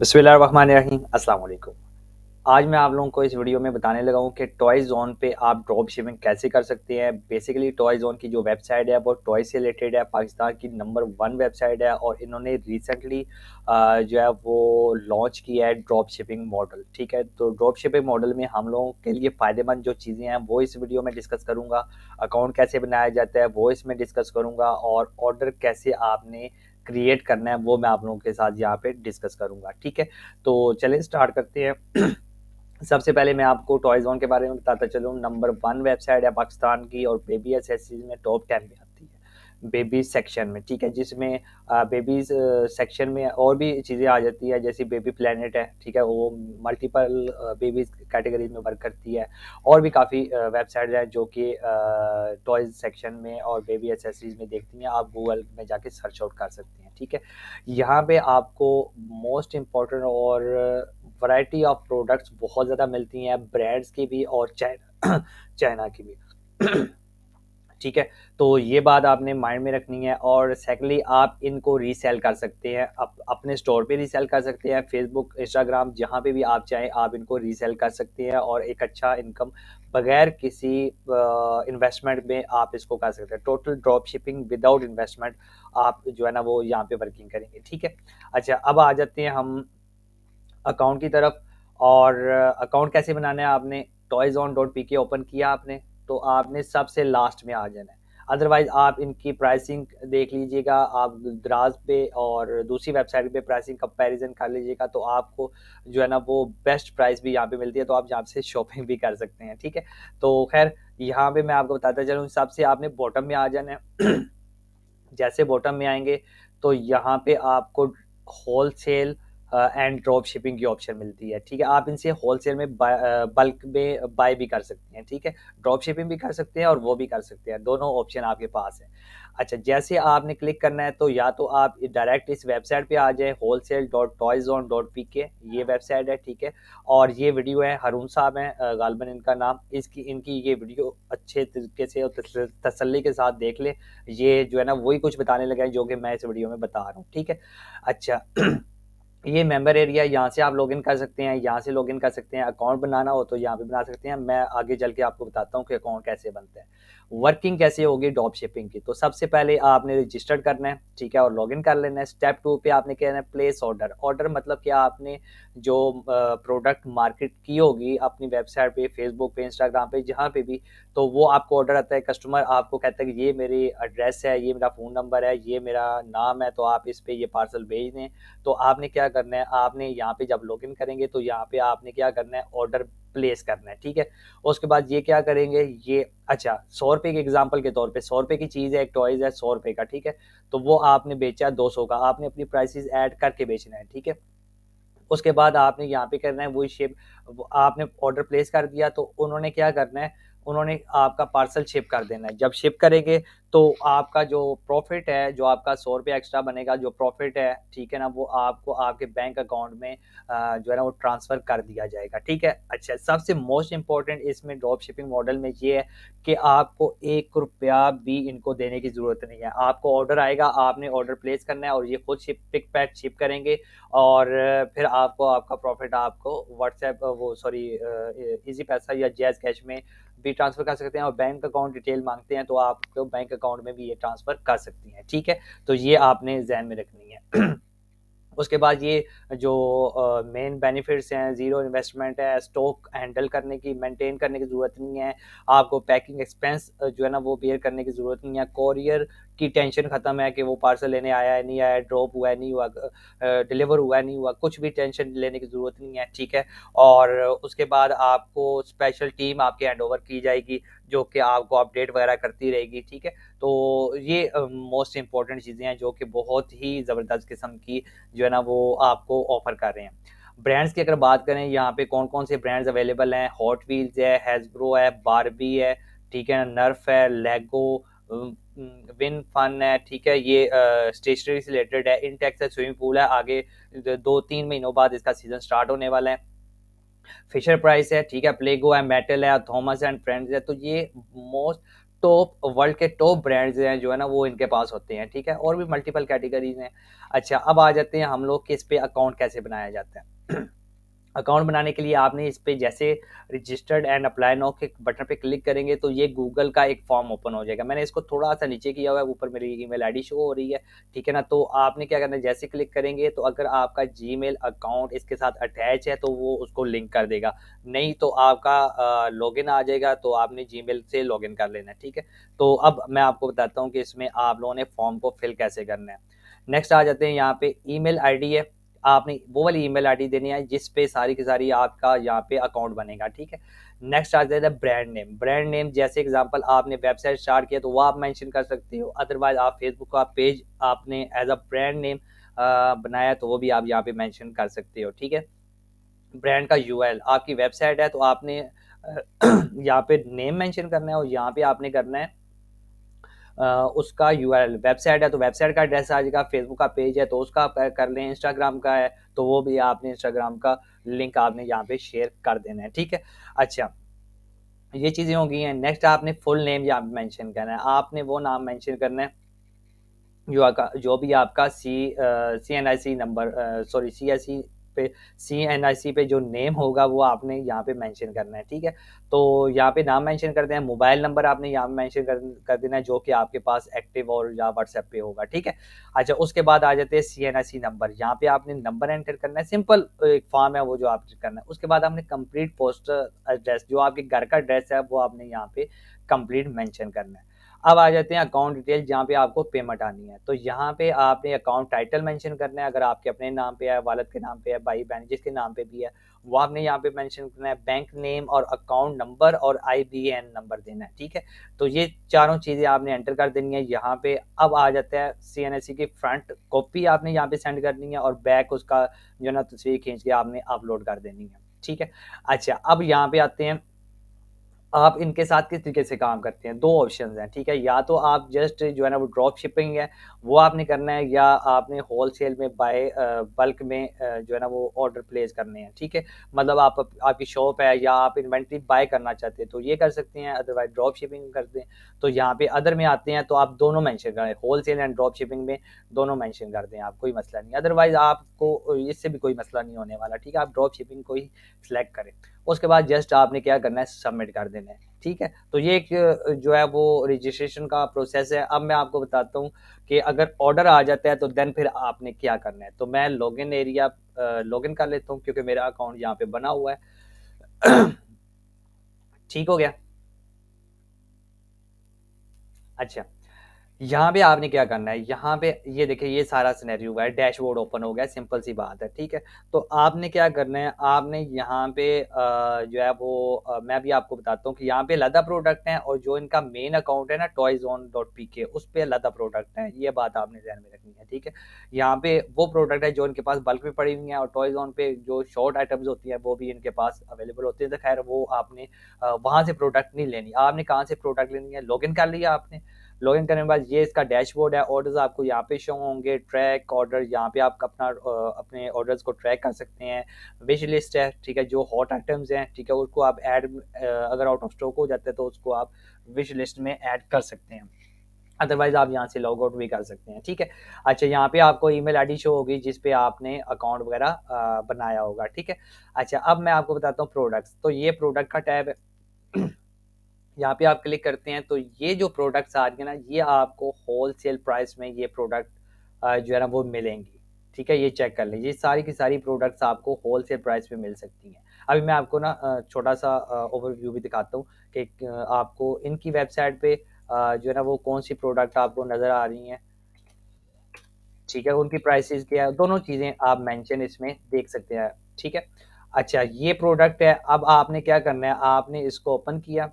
बिस्मिल्लाहिर्रहमानिर्रहीम अस्सलाम वालेकुम। आज मैं आप लोगों को इस वीडियो में बताने लगा हूँ कि टॉय ज़ोन पे आप ड्रॉप शिपिंग कैसे कर सकते हैं। बेसिकली टॉय ज़ोन की जो वेबसाइट है वो टॉय से रिलेटेड है, पाकिस्तान की नंबर 1 वेबसाइट है और इन्होंने रिसेंटली जो है वो लॉन्च किया है ड्रॉप शिपिंग मॉडल, ठीक है। तो ड्रॉप शिपिंग मॉडल में हम लोगों के लिए फ़ायदेमंद जो चीज़ें हैं वो इस वीडियो में डिस्कस करूँगा। अकाउंट कैसे बनाया जाता है वो इसमें डिस्कस करूँगा और ऑर्डर कैसे आपने क्रिएट करना है वो मैं आप लोगों के साथ यहाँ पे डिस्कस करूँगा, ठीक है। तो चलिए स्टार्ट करते हैं। सबसे पहले मैं आपको टॉय ज़ोन के बारे में बताता चलूँ। नंबर 1 वेबसाइट है पाकिस्तान की और बेबी एक्सेसरीज़ में टॉप 10 में आती है, बेबी सेक्शन में, ठीक है। जिसमें बेबीज़ सेक्शन में और भी चीज़ें आ जाती है, जैसे बेबी प्लैनेट है, ठीक है। वो मल्टीपल बेबीज़ कैटेगरीज़ में वर्क करती है और भी काफ़ी वेबसाइट्स हैं जो कि टॉयज़ सेक्शन में और बेबी एक्सेसरीज़ में देखती हैं। आप गूगल में जाके सर्च आउट कर सकते हैं, ठीक है। यहाँ पे आपको मोस्ट इम्पोर्टेंट और वैरायटी ऑफ प्रोडक्ट्स बहुत ज़्यादा मिलती हैं, ब्रांड्स की भी और चाइना चाइना की भी। ठीक है, तो ये बात आपने माइंड में रखनी है और सेकंडली आप इनको रीसेल कर सकते हैं, अपने स्टोर पे रीसेल कर सकते हैं, फेसबुक, इंस्टाग्राम जहाँ पे भी आप चाहें आप इनको रीसेल कर सकते हैं और एक अच्छा इनकम बगैर किसी इन्वेस्टमेंट में आप इसको कर सकते हैं। Total drop shipping without investment आप जो है ना वो यहाँ पे वर्किंग करेंगे, ठीक है। अच्छा, अब आ जाते हैं हम अकाउंट की तरफ। और अकाउंट कैसे बनाना है, आपने toyzone.pk ओपन किया आपने, तो आपने सबसे लास्ट में आ जाना है। अदरवाइज आप इनकी प्राइसिंग देख लीजिएगा, आप द्राज पे और दूसरी वेबसाइट पे प्राइसिंग कंपैरिजन कर लीजिएगा, तो आपको जो है ना वो बेस्ट प्राइस भी यहाँ पे मिलती है, तो आप यहाँ से शॉपिंग भी कर सकते हैं, ठीक है। तो खैर यहाँ पे मैं आपको बताता चलूँ, सबसे आपने बॉटम में आ जाना है। जैसे बॉटम में आएंगे तो यहाँ पे आपको होलसेल एंड ड्रॉप शिपिंग की ऑप्शन मिलती है, ठीक है। आप इनसे होलसेल में बल्क में बाय भी कर सकते हैं, ठीक है। ड्रॉप शिपिंग भी कर सकते हैं और वो भी कर सकते हैं, दोनों ऑप्शन आपके पास है। अच्छा, जैसे आपने क्लिक करना है तो या तो आप डायरेक्ट इस वेबसाइट पे आ जाए, wholesale.toyzone.pk ये वेबसाइट है, ठीक है। और ये वीडियो है, हारून साहब हैं गालिबन इनका नाम, इसकी इनकी ये वीडियो अच्छे तरीके से और तसल्ली के साथ देख ले। ये जो है ना वही कुछ बताने लगा है जो कि मैं इस वीडियो में बता रहा हूँ, ठीक है। अच्छा, ये मेंबर एरिया, यहाँ से आप लॉगिन कर सकते हैं, यहाँ से लॉगिन कर सकते हैं। अकाउंट बनाना हो तो यहाँ पे बना सकते हैं। मैं आगे चल के आपको बताता हूँ कि अकाउंट कैसे बनता है, वर्किंग कैसे होगी ड्रॉप शिपिंग की। तो सबसे पहले आपने रजिस्टर्ड करना है, ठीक है, और लॉगिन कर लेना है। स्टेप 2 पे आपने कहना है प्लेस ऑर्डर। ऑर्डर मतलब कि आपने जो प्रोडक्ट मार्केट की होगी अपनी वेबसाइट पे, फेसबुक पे, इंस्टाग्राम पे, जहाँ पे भी, तो वो आपको ऑर्डर आता है। कस्टमर आपको कहता है कि ये मेरी एड्रेस है, ये मेरा फ़ोन नंबर है, ये मेरा नाम है, तो आप इस पे ये पार्सल भेज दें। तो आपने क्या करना है, आपने यहाँ पे जब लॉगिन करेंगे तो यहाँ पे आपने क्या करना है, ऑर्डर प्लेस करना है, ठीक है। उसके बाद ये क्या करेंगे, ये अच्छा 100 रुपये के एग्जाम्पल के तौर पे 100 रुपये की चीज़ है, एक टॉयज़ है 100 रुपये का, ठीक है। तो वो आपने बेचा 200 का, आपने अपनी प्राइसेस ऐड करके बेचना है, ठीक है। उसके बाद आपने यहाँ पे करना है वही शिप। आपने ऑर्डर प्लेस कर दिया तो उन्होंने क्या करना है, उन्होंने आपका पार्सल शिप कर देना है। जब शिप करेंगे तो आपका जो प्रॉफिट है, जो आपका 100 रुपये एक्स्ट्रा बनेगा, जो प्रॉफिट है, ठीक है ना, वो आपको आपके बैंक अकाउंट में जो है ना वो ट्रांसफ़र कर दिया जाएगा, ठीक है। अच्छा, सबसे मोस्ट इंपॉर्टेंट इसमें ड्रॉप शिपिंग मॉडल में ये है कि आपको 1 रुपया भी इनको देने की ज़रूरत नहीं है। आपको ऑर्डर आएगा, आपने ऑर्डर प्लेस करना है और ये खुद शिप पिक पैक शिप करेंगे और फिर आपको आपका प्रॉफिट आपको व्हाट्सएप वो सॉरी इजी पैसा या जैज़ कैश में भी ट्रांसफ़र कर सकते हैं और बैंक अकाउंट डिटेल मांगते हैं तो आपको बैंक अकाउंट में भी ये ट्रांसफ़र कर सकती हैं, ठीक है। तो ये आपने ध्यान में रखनी है। उसके बाद ये जो मेन बेनिफिट्स हैं, ज़ीरो इन्वेस्टमेंट है, स्टॉक हैंडल करने की, मेंटेन करने की ज़रूरत नहीं है, आपको पैकिंग एक्सपेंस जो है ना वो बेयर करने की ज़रूरत नहीं है, कोरियर की टेंशन ख़त्म है कि वो पार्सल लेने आया है, नहीं आया, ड्रॉप हुआ है, नहीं हुआ, डिलीवर हुआ है, नहीं हुआ, कुछ भी टेंशन लेने की ज़रूरत नहीं है, ठीक है। और उसके बाद आपको स्पेशल टीम आपके हैंडओवर की जाएगी जो कि आपको अपडेट वगैरह करती रहेगी, ठीक है। तो ये मोस्ट इम्पोर्टेंट चीज़ें हैं जो कि बहुत ही ज़बरदस्त किस्म की जो है ना वो आपको ऑफर कर रहे हैं। ब्रांड्स की अगर बात करें, यहाँ पे कौन कौन से ब्रांड्स अवेलेबल हैं, हॉट व्हील्स है, हैसब्रो है, बारबी है, ठीक है, नर्फ है, लेगो, विन फन है, ठीक है। ये स्टेशनरी से रिलेटेड है, इंटेक्स है, स्विमिंग पूल है, आगे 2-3 महीनों बाद इसका सीजन स्टार्ट होने वाला है। फिशर प्राइस है, ठीक है, प्लेगो है, मेटल है, थॉमस एंड फ्रेंड्स है। तो ये मोस्ट टॉप वर्ल्ड के टॉप ब्रांड्स हैं जो है ना वो इनके पास होते हैं, ठीक है, और भी मल्टीपल कैटेगरीज हैं। अच्छा, अब आ जाते हैं हम लोग कि इस पे अकाउंट कैसे बनाया जाता है। अकाउंट बनाने के लिए आपने इस पे जैसे रजिस्टर्ड एंड अप्लाई नाउ के बटन पे क्लिक करेंगे तो ये गूगल का एक फॉर्म ओपन हो जाएगा। मैंने इसको थोड़ा सा नीचे किया हुआ है, ऊपर मेरी ईमेल आईडी शो हो रही है, ठीक है ना। तो आपने क्या करना है, जैसे क्लिक करेंगे तो अगर आपका जीमेल अकाउंट इसके साथ अटैच है तो वो उसको लिंक कर देगा, नहीं तो आपका लॉगिन आ जाएगा, तो आपने जीमेल से लॉगिन कर लेना है, ठीक है। तो अब मैं आपको बताता हूँ कि इसमें आप लोगों ने फॉर्म को फिल कैसे करना है। नेक्स्ट आ जाते हैं, यहाँ पे ईमेल आईडी है, आपने वो वाली ईमेल आईडी देनी है जिस पे सारी की सारी आपका यहाँ पे अकाउंट बनेगा, ठीक है। नेक्स्ट आ जाता है ब्रांड नेम। ब्रांड नेम जैसे एग्जांपल आपने वेबसाइट स्टार्ट किया तो वो आप मेंशन कर सकते हो, अदरवाइज आप फेसबुक का पेज आपने एज अ ब्रांड नेम बनाया तो वो भी आप यहाँ पे मेंशन कर सकते हो, ठीक है। ब्रांड का यूआरएल, आपकी वेबसाइट है तो आपने यहाँ पे नेम मेंशन करना है और यहाँ पे आपने करना है उसका यूआरएल। वेबसाइट है तो वेबसाइट का एड्रेस आ जाएगा, फेसबुक का पेज है तो उसका आप कर लें, इंस्टाग्राम का है तो वो भी आपने इंस्टाग्राम का लिंक आपने यहाँ पे शेयर कर देना है, ठीक है। अच्छा, ये चीज़ें हो गई हैं। नेक्स्ट आपने फुल नेम यहाँ पे मेंशन करना है, आपने वो नाम मेंशन करना है जो भी आपका CNIC नंबर, सॉरी CSC पे CNIC पे जो नेम होगा वो आपने यहाँ पे मेंशन करना है, ठीक है। तो यहाँ पे नाम मेंशन कर देना है, मोबाइल नंबर आपने यहाँ मेंशन कर देना है जो कि आपके पास एक्टिव और या व्हाट्सएप पे होगा, ठीक है। अच्छा, उसके बाद आ जाते हैं CNIC नंबर, यहाँ पे आपने नंबर एंटर करना है, सिंपल एक फॉर्म है वो जो आप करना है। उसके बाद आपने कंप्लीट पोस्टल एड्रेस, जो आपके घर का एड्रेस है वो आपने यहाँ पे कंप्लीट मेंशन करना है। अब आ जाते हैं अकाउंट डिटेल, जहाँ पे आपको पेमेंट आनी है। तो यहाँ पे आपने अकाउंट टाइटल मेंशन करना है, अगर आपके अपने नाम पे है, वालिद के नाम पे है, भाई बहन जिसके नाम पे भी है वो आपने यहाँ पे मेंशन करना है। बैंक नेम और अकाउंट नंबर और IBAN नंबर देना है, ठीक है। तो ये चारों चीज़ें आपने एंटर कर देनी है यहाँ पे। अब आ जाता है CNSC की फ्रंट कॉपी आपने यहाँ पे सेंड करनी है और बैक उसका जो ना तस्वीर खींच के आपने अपलोड कर देनी है, ठीक है। अच्छा, अब यहाँ पे आते हैं, आप इनके साथ किस तरीके से काम करते हैं। दो ऑप्शंस हैं, ठीक है, या तो आप जस्ट जो है ना वो ड्रॉप शिपिंग है वो आपने करना है, या आपने होलसेल में बल्क में जो है ना वो ऑर्डर प्लेस करने हैं, ठीक है। मतलब आपकी शॉप है या आप इन्वेंट्री बाय करना चाहते हैं तो ये कर सकते हैं, अदरवाइज ड्रॉप शिपिंग करते हैं। तो यहाँ पे अदर में आते हैं तो आप दोनों मेंशन करें, होलसेल एंड ड्रॉप शिपिंग में दोनों मेंशन कर दें, आप कोई मसला नहीं, अदरवाइज आपको इससे भी कोई मसला नहीं होने वाला, ठीक है। आप ड्रॉप शिपिंग को ही सिलेक्ट करें, उसके बाद जस्ट आपने क्या करना है, सबमिट कर देना है, ठीक है। तो ये एक जो है वो रजिस्ट्रेशन का प्रोसेस है। अब मैं आपको बताता हूँ कि अगर ऑर्डर आ जाता है तो देन फिर आपने क्या करना है। तो मैं लॉगिन एरिया लॉगिन कर लेता हूँ क्योंकि मेरा अकाउंट यहाँ पे बना हुआ है। ठीक हो गया। अच्छा, यहाँ पे आपने क्या करना है, यहाँ पे ये देखिए ये सारा सिनेरियो हुआ है, डैशबोर्ड ओपन हो गया, सिंपल सी बात है, ठीक है। तो आपने क्या करना है, आपने यहाँ पे जो है वो मैं भी आपको बताता हूँ कि यहाँ पे अलग प्रोडक्ट हैं और जो इनका मेन अकाउंट है ना toyzone.pk उस पे अलग प्रोडक्ट है, ये बात आपने ध्यान में रखनी है, ठीक है। यहाँ पे वो प्रोडक्ट है जो इनके पास बल्क में पड़ी हुई है और टॉयजोन पे जो शॉर्ट आइटम्स होती हैं वो भी इनके पास अवेलेबल होती है। तो खैर वो आपने वहाँ से प्रोडक्ट नहीं लेनी, आपने कहाँ से प्रोडक्ट लेनी है, लॉगिन कर लिया आपने, लॉगिन करने के बाद ये इसका डैशबोर्ड है, ऑर्डर्स आपको यहाँ पे शो होंगे, ट्रैक ऑर्डर, यहाँ पे आप अपने ऑर्डर्स को ट्रैक कर सकते हैं। विश लिस्ट है, ठीक है, जो हॉट आइटम्स हैं, ठीक है, उसको आप ऐड, अगर आउट ऑफ स्टॉक हो जाता है तो उसको आप विश लिस्ट में ऐड कर सकते हैं, अदरवाइज आप यहाँ से लॉग आउट भी कर सकते हैं, ठीक है। अच्छा, यहाँ पे आपको ईमेल आईडी शो होगी जिस पे आपने अकाउंट वगैरह बनाया होगा, ठीक है। अच्छा, अब मैं आपको बताता हूँ प्रोडक्ट्स। तो ये प्रोडक्ट का टैब है, यहाँ पे आप क्लिक करते हैं तो ये जो प्रोडक्ट्स आ रही है ना ये आपको होलसेल प्राइस में ये प्रोडक्ट जो है ना वो मिलेंगी, ठीक है। ये चेक कर लीजिए, सारी की सारी प्रोडक्ट्स आपको होलसेल प्राइस पे मिल सकती हैं। अभी मैं आपको ना छोटा सा ओवरव्यू भी दिखाता हूँ कि आपको इनकी वेबसाइट पे जो है ना वो कौन सी प्रोडक्ट आपको नज़र आ रही हैं, ठीक है, उनकी प्राइसेस क्या है, दोनों चीज़ें आप मेंशन इसमें देख सकते हैं, ठीक है। अच्छा, ये प्रोडक्ट है, अब आपने क्या करना है, आपने इसको ओपन किया,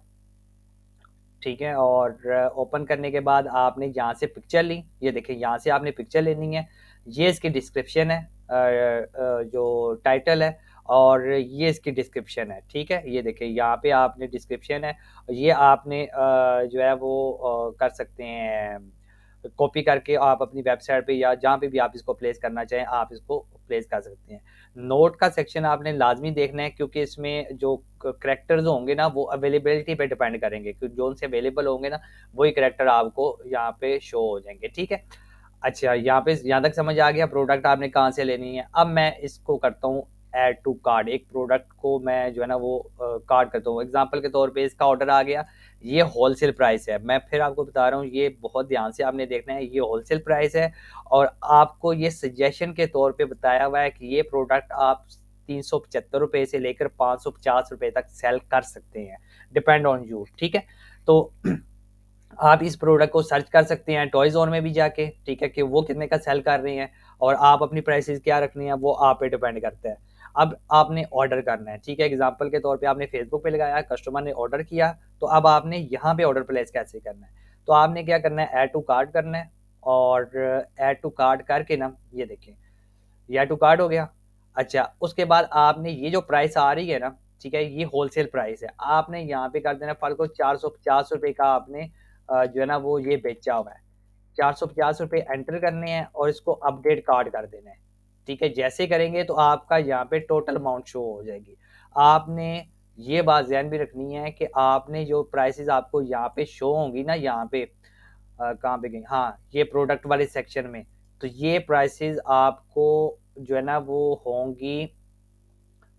ठीक है, और ओपन करने के बाद आपने यहाँ से पिक्चर ली, ये देखिए यहाँ से आपने पिक्चर लेनी है, ये इसकी डिस्क्रिप्शन है, जो टाइटल है, और ये इसकी डिस्क्रिप्शन है, ठीक है। ये देखिए यहाँ पे आपने डिस्क्रिप्शन है, ये आपने जो है वो कर सकते हैं, कॉपी करके आप अपनी वेबसाइट पे या जहाँ पे भी आप इसको प्लेस करना चाहें आप इसको प्लेस कर सकते हैं। नोट का सेक्शन आपने लाजमी देखना है, क्योंकि इसमें जो करेक्टर्स होंगे ना वो अवेलेबिलिटी पे डिपेंड करेंगे, क्योंकि जो उनसे अवेलेबल होंगे ना वही करेक्टर आपको यहाँ पे शो हो जाएंगे। ठीक है, अच्छा यहाँ पे यहाँ तक समझ आ गया प्रोडक्ट आपने कहाँ से लेनी है। अब मैं इसको करता हूँ ऐड टू कार्ड, एक प्रोडक्ट को मैं जो है ना वो कार्ड करता हूँ। एग्जांपल के तौर पे इसका ऑर्डर आ गया, ये होलसेल प्राइस है। मैं फिर आपको बता रहा हूँ, ये बहुत ध्यान से आपने देखना है, ये होलसेल प्राइस है और आपको ये सजेशन के तौर पे बताया हुआ है कि ये प्रोडक्ट आप 375 रुपये से लेकर 550 रुपये तक सेल कर सकते हैं, डिपेंड ऑन यू। ठीक है, तो आप इस प्रोडक्ट को सर्च कर सकते हैं टॉय जोन में भी जाके, ठीक है, कि वो कितने का सेल कर रही हैं और आप अपनी प्राइसेस क्या रखनी है वो आप पे डिपेंड करता है। अब आपने ऑर्डर करना है, ठीक है, एग्जांपल के तौर पे आपने फेसबुक पे लगाया, कस्टमर ने ऑर्डर किया, तो अब आपने यहाँ पे ऑर्डर प्लेस कैसे करना है। तो आपने क्या करना है, ऐड टू कार्ट करना है और ऐड टू कार्ट करके ना ये देखें ये ऐड टू कार्ट हो गया। अच्छा, उसके बाद आपने ये जो प्राइस आ रही है ना, ठीक है, ये होलसेल प्राइस है, आपने यहाँ पे कर देना फल को 450 रुपये का आपने जो है ना वो ये बेचा हुआ है, 450 रुपये एंटर करने हैं और इसको अपडेट कार्ड कर देना है। ठीक है, जैसे करेंगे तो आपका यहाँ पे टोटल अमाउंट शो हो जाएगी। आपने ये बात ध्यान भी रखनी है कि आपने जो प्राइसेस आपको यहाँ पे शो होंगी ना, यहाँ पे कहाँ पे गई, हाँ ये प्रोडक्ट वाले सेक्शन में, तो ये प्राइसेस आपको जो है ना वो होंगी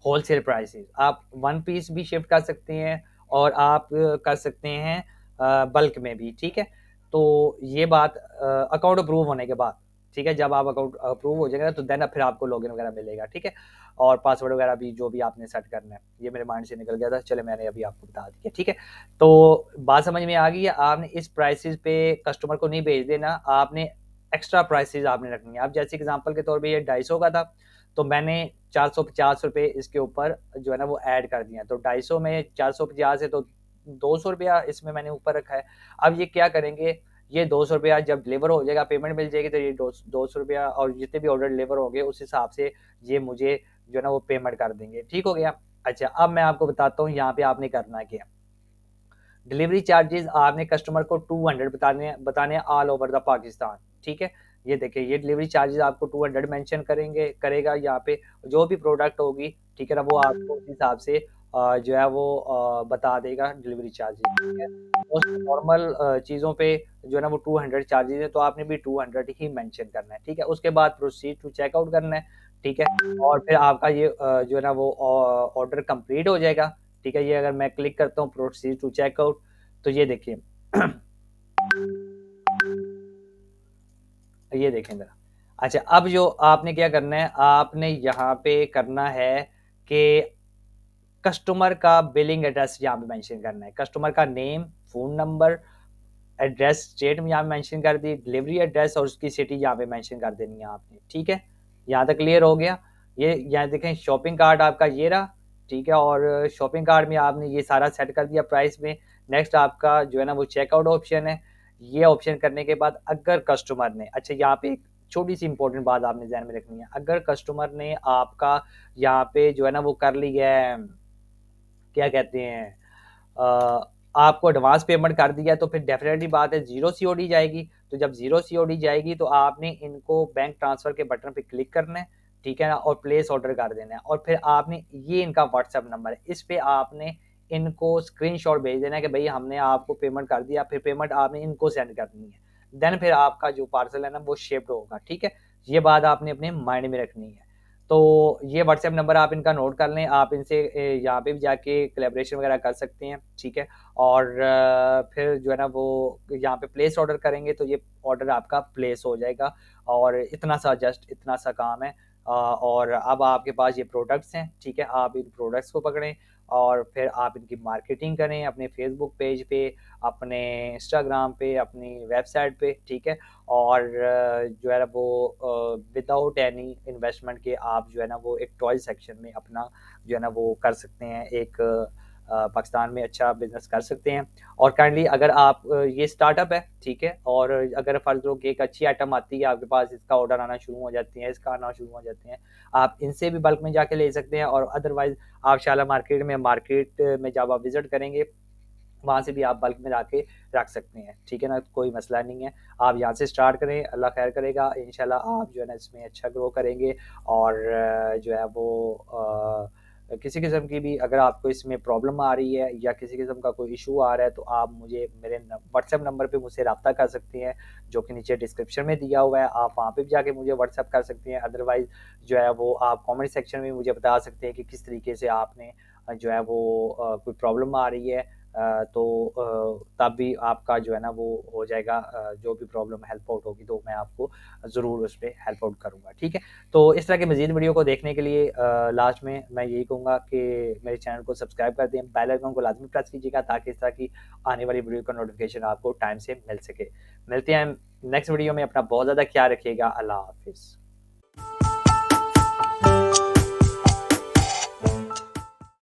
होलसेल प्राइसेस। आप वन पीस भी शिफ्ट कर सकते हैं और आप कर सकते हैं बल्क में भी। ठीक है, तो ये बात अकाउंट अप्रूव होने के बाद, ठीक है, जब आप अकाउंट अप्रूव हो जाएगा तो देन फिर आपको लॉगिन वगैरह मिलेगा। ठीक है, और पासवर्ड वगैरह भी जो भी आपने सेट करना है, ये मेरे माइंड से निकल गया था, चले मैंने अभी आपको बता दिया। ठीक है, तो बात समझ में आ गई है। आपने इस प्राइसेस पे कस्टमर को नहीं भेज देना, आपने एक्स्ट्रा प्राइसेस आपने रखनी है। आप जैसे एग्जांपल के तौर पे ये 250 का था, तो मैंने 450 रुपये इसके ऊपर जो है ना वो ऐड कर दिया, तो 250 में 450 है तो 200 रुपया इसमें मैंने ऊपर रखा है। अब ये क्या करेंगे, ये 200 रुपया जब डिलीवर हो जाएगा, पेमेंट मिल जाएगी, तो ये 200 रुपया और जितने भी ऑर्डर डिलीवर होंगे उस हिसाब से ये मुझे जो है ना वो पेमेंट कर देंगे। ठीक हो गया। अच्छा, अब मैं आपको बताता हूँ यहाँ पे आपने करना क्या। डिलीवरी चार्जेस आपने कस्टमर को 200 बताने ऑल ओवर द पाकिस्तान। ठीक है, ये देखिए ये डिलीवरी चार्जेस आपको 200 मेंशन करेगा यहाँ पे, जो भी प्रोडक्ट होगी, ठीक है ना, वो आपको उस हिसाब से जो है वो बता देगा डिलीवरी चार्जेस। ठीक है, मोस्ट नॉर्मल चीज़ों पे जो है ना वो 200 चार्जेस है, तो आपने भी 200 ही मेंशन करना है। ठीक है, उसके बाद प्रोसीड टू चेकआउट करना है। ठीक है, और फिर आपका ये जो है ना वो ऑर्डर कंप्लीट हो जाएगा। ठीक है, ये अगर मैं क्लिक करता हूँ प्रोसीड टू चेकआउट, तो ये देखिए ये देखें जरा। अच्छा, अब जो आपने क्या करना है, आपने यहाँ पे करना है कि कस्टमर का बिलिंग एड्रेस यहाँ पे मेंशन करना है, कस्टमर का name, phone number, address state में यहाँ पे मेंशन कर दी, डिलीवरी एड्रेस और उसकी सिटी यहाँ पे मेंशन कर देनी है आपने। ठीक है, यहाँ तक क्लियर हो गया। ये यहाँ देखें शॉपिंग कार्ट आपका ये रहा। ठीक है, और शॉपिंग कार्ट में आपने ये सारा सेट कर दिया प्राइस में। नेक्स्ट आपका जो है ना वो चेकआउट ऑप्शन है। ये ऑप्शन करने के बाद अगर कस्टमर ने, अच्छा यहाँ पे एक छोटी सी इंपॉर्टेंट बात आपने ध्यान में रखनी है, अगर कस्टमर ने आपका यहाँ पे जो है ना वो कर लिया है, क्या कहते हैं, आपको एडवांस पेमेंट कर दिया, तो फिर डेफिनेटली बात है जीरो सीओडी जाएगी। तो जब जीरो सीओडी जाएगी तो आपने इनको बैंक ट्रांसफर के बटन पे क्लिक करना है, ठीक है ना, और प्लेस ऑर्डर कर देना है, और फिर आपने ये इनका व्हाट्सएप नंबर है, इस पे आपने इनको स्क्रीनशॉट भेज देना है कि भाई हमने आपको पेमेंट कर दिया, फिर पेमेंट आपने इनको सेंड करनी है, देन फिर आपका जो पार्सल है ना वो शिफ्ट होगा। ठीक है, ये बात आपने अपने माइंड में रखनी है। तो ये व्हाट्सएप नंबर आप इनका नोट कर लें, आप इनसे यहाँ पे भी जाके कोलैबोरेशन वगैरह कर सकते हैं। ठीक है, और फिर जो है ना वो यहाँ पे प्लेस ऑर्डर करेंगे तो ये ऑर्डर आपका प्लेस हो जाएगा, और इतना सा जस्ट इतना सा काम है। और अब आपके पास ये प्रोडक्ट्स हैं। ठीक है, आप इन प्रोडक्ट्स को पकड़ें और फिर आप इनकी मार्केटिंग करें अपने फेसबुक पेज पे, अपने इंस्टाग्राम पे, अपनी वेबसाइट पे। ठीक है, और जो है ना वो विदाउट एनी इन्वेस्टमेंट के आप जो है ना वो एक टॉय सेक्शन में अपना जो है ना वो कर सकते हैं, एक पाकिस्तान में अच्छा बिजनेस कर सकते हैं। और काइंडली अगर आप ये स्टार्टअप है, ठीक है, और अगर फर्ज लो कि एक अच्छी आइटम आती है आपके पास, इसका ऑर्डर आना शुरू हो जाती है, इसका आना शुरू हो जाते हैं, आप इनसे भी बल्क में जाके ले सकते हैं। और अदरवाइज आप शाला मार्केट में जब आप विजिट करेंगे वहाँ से भी आप बल्क में लाके रख सकते हैं, ठीक है ना? कोई मसला नहीं है, आप यहाँ से स्टार्ट करें, अल्लाह खैर करेगा, इंशाल्लाह आप जो है ना इसमें अच्छा ग्रो करेंगे। और जो है वो किसी किस्म की भी अगर आपको इसमें प्रॉब्लम आ रही है या किसी किस्म का कोई इशू आ रहा है, तो आप मुझे मेरे व्हाट्सएप नंबर पे मुझसे रब्ता कर सकते हैं, जो कि नीचे डिस्क्रिप्शन में दिया हुआ है। आप वहाँ पे भी जाके मुझे व्हाट्सएप कर सकते हैं, अदरवाइज़ जो है वो आप कमेंट सेक्शन में मुझे बता सकते हैं कि किस तरीके से आपने जो है वो कोई प्रॉब्लम आ रही है, तो तब भी आपका जो है ना वो हो जाएगा, जो भी प्रॉब्लम हेल्प आउट होगी तो मैं आपको ज़रूर उस पे हेल्प आउट करूँगा, ठीक है? तो इस तरह की मज़ीद वीडियो को देखने के लिए लास्ट में मैं यही कहूँगा कि मेरे चैनल को सब्सक्राइब कर दें, बेल आइकन को लाज़मी प्रेस कीजिएगा ताकि इस तरह की आने वाली वीडियो का नोटिफ़िकेशन आपको टाइम से मिल सके। मिलते हैं नेक्स्ट वीडियो में, अपना बहुत ज़्यादा ख्याल रखिएगा। अल्लाह हाफ़िज़।